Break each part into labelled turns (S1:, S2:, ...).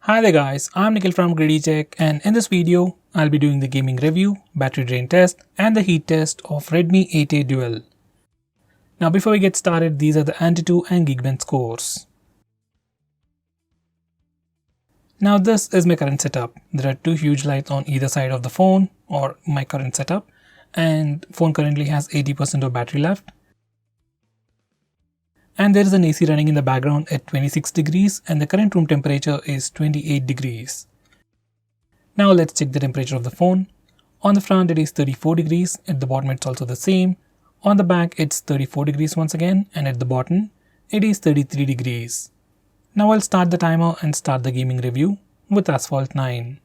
S1: Hi there guys, I'm Nikhil from GreedyTech, and in this video, I'll be doing the gaming review, battery drain test and the heat test of Redmi 8A Dual. Now before we get started, these are the Antutu and Geekbench scores. Now this is my current setup. There are two huge lights on either side of the phone or my current setup, and phone currently has 80% of battery left. And there is an AC running in the background at 26 degrees and the current room temperature is 28 degrees. Now let's check the temperature of the phone. On the front it is 34 degrees, at the bottom it's also the same. On the back it's 34 degrees once again, and at the bottom it is 33 degrees. Now I'll start the timer and start the gaming review with Asphalt 9.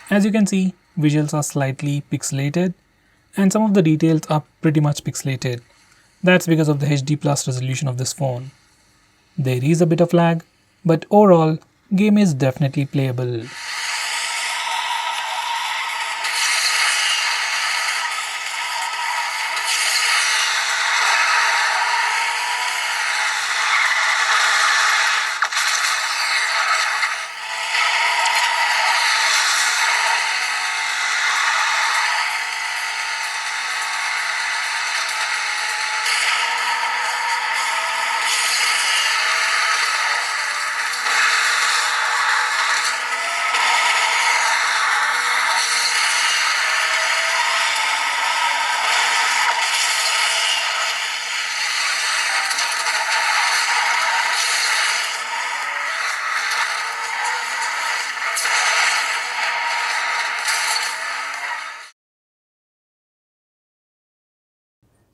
S1: As you can see, visuals are slightly pixelated and some of the details are pretty much pixelated. That's because of the HD plus resolution of this phone. There is a bit of lag, but overall, game is definitely playable.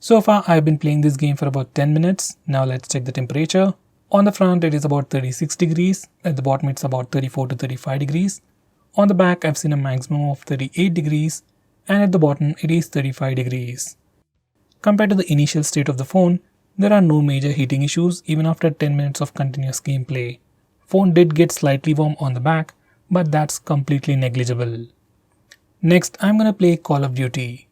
S1: So far I've been playing this game for about 10 minutes. Now let's check the temperature. On the front it is about 36 degrees, at the bottom it's about 34 to 35 degrees. On the back I've seen a maximum of 38 degrees and at the bottom it is 35 degrees. Compared to the initial state of the phone, there are no major heating issues even after 10 minutes of continuous gameplay. Phone did get slightly warm on the back, but that's completely negligible. Next I'm gonna play Call of Duty.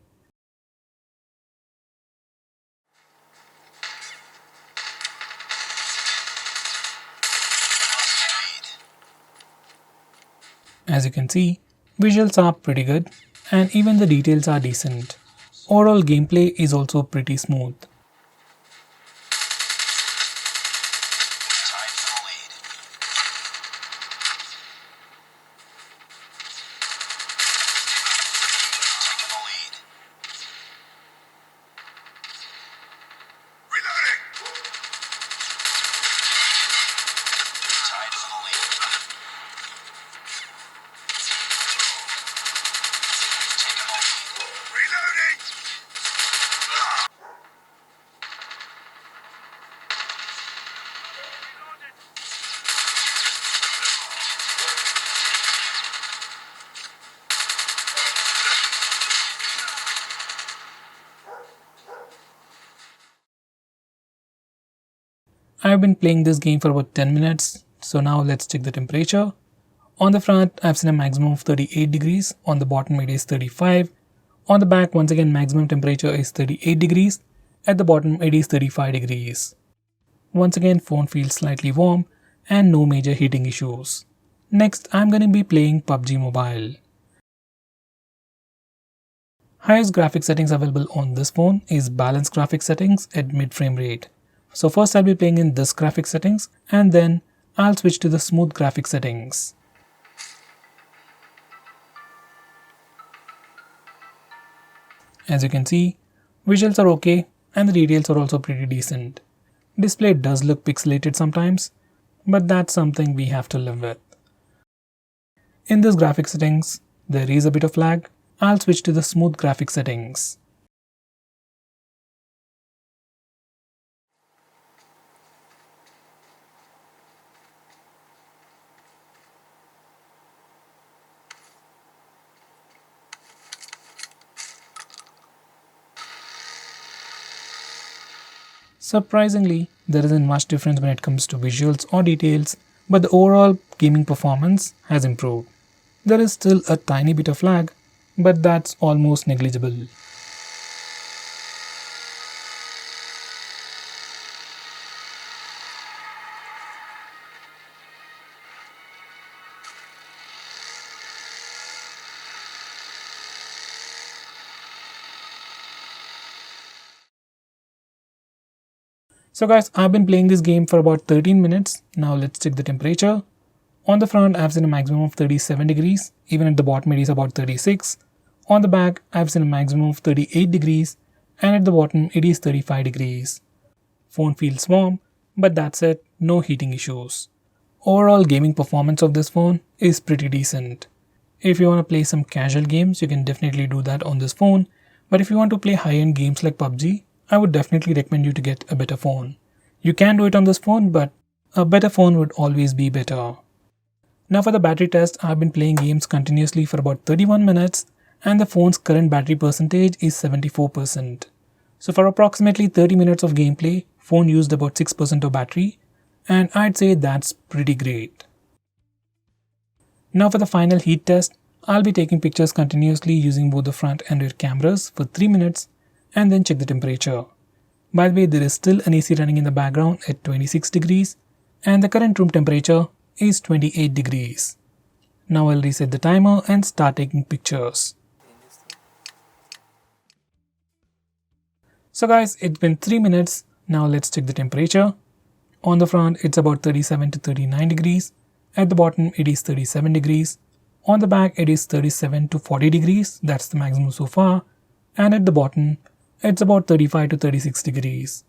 S1: As you can see, visuals are pretty good and even the details are decent. Overall gameplay is also pretty smooth. I've been playing this game for about 10 minutes, so now let's check the temperature. On the front, I've seen a maximum of 38 degrees, on the bottom it is 35. On the back, once again maximum temperature is 38 degrees, at the bottom it is 35 degrees. Once again phone feels slightly warm and no major heating issues. Next, I'm going to be playing PUBG Mobile. Highest graphics settings available on this phone is balanced graphics settings at mid frame rate. So first I'll be playing in this graphics settings and then I'll switch to the smooth graphics settings. As you can see, visuals are okay and the details are also pretty decent. Display does look pixelated sometimes, but that's something we have to live with. In this graphics settings, there is a bit of lag. I'll switch to the smooth graphics settings. Surprisingly, there isn't much difference when it comes to visuals or details, but the overall gaming performance has improved. There is still a tiny bit of lag, but that's almost negligible. So guys, I've been playing this game for about 13 minutes. Now let's check the temperature. On the front, I've seen a maximum of 37 degrees. Even at the bottom, it is about 36. On the back, I've seen a maximum of 38 degrees. And at the bottom, it is 35 degrees. Phone feels warm, but that's it, no heating issues. Overall gaming performance of this phone is pretty decent. If you want to play some casual games, you can definitely do that on this phone. But if you want to play high-end games like PUBG, I would definitely recommend you to get a better phone. You can do it on this phone, but a better phone would always be better. Now for the battery test, I've been playing games continuously for about 31 minutes and the phone's current battery percentage is 74%. So for approximately 30 minutes of gameplay, phone used about 6% of battery, and I'd say that's pretty great. Now for the final heat test, I'll be taking pictures continuously using both the front and rear cameras for 3 minutes and then check the temperature. By the way, there is still an AC running in the background at 26 degrees and the current room temperature is 28 degrees. Now I'll reset the timer and start taking pictures. So guys, it's been 3 minutes. Now let's check the temperature. On the front, it's about 37 to 39 degrees. At the bottom, it is 37 degrees. On the back, it is 37 to 40 degrees. That's the maximum so far. And at the bottom, it's about 35 to 36 degrees.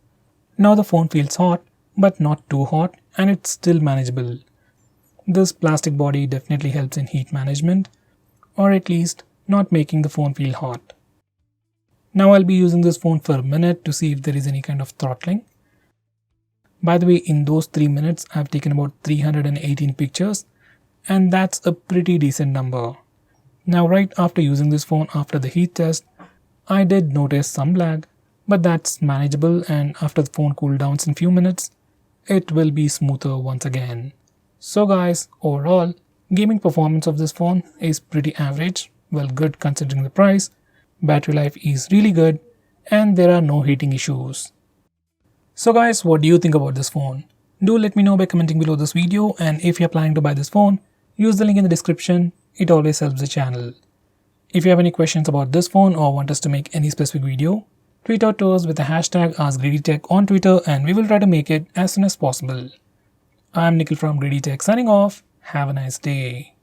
S1: Now the phone feels hot, but not too hot, and it's still manageable. This plastic body definitely helps in heat management, or at least not making the phone feel hot. Now I'll be using this phone for a minute to see if there is any kind of throttling. By the way, in those 3 minutes, I've taken about 318 pictures, and that's a pretty decent number. Now right after using this phone after the heat test, I did notice some lag, but that's manageable, and after the phone cooled down in few minutes, it will be smoother once again. So guys, overall, gaming performance of this phone is pretty average, well good considering the price, battery life is really good, and there are no heating issues. So guys, what do you think about this phone? Do let me know by commenting below this video, and if you're planning to buy this phone, use the link in the description, it always helps the channel. If you have any questions about this phone or want us to make any specific video, tweet out to us with the hashtag AskGreedyTech on Twitter and we will try to make it as soon as possible. I'm Nikhil from Greedy Tech signing off. Have a nice day.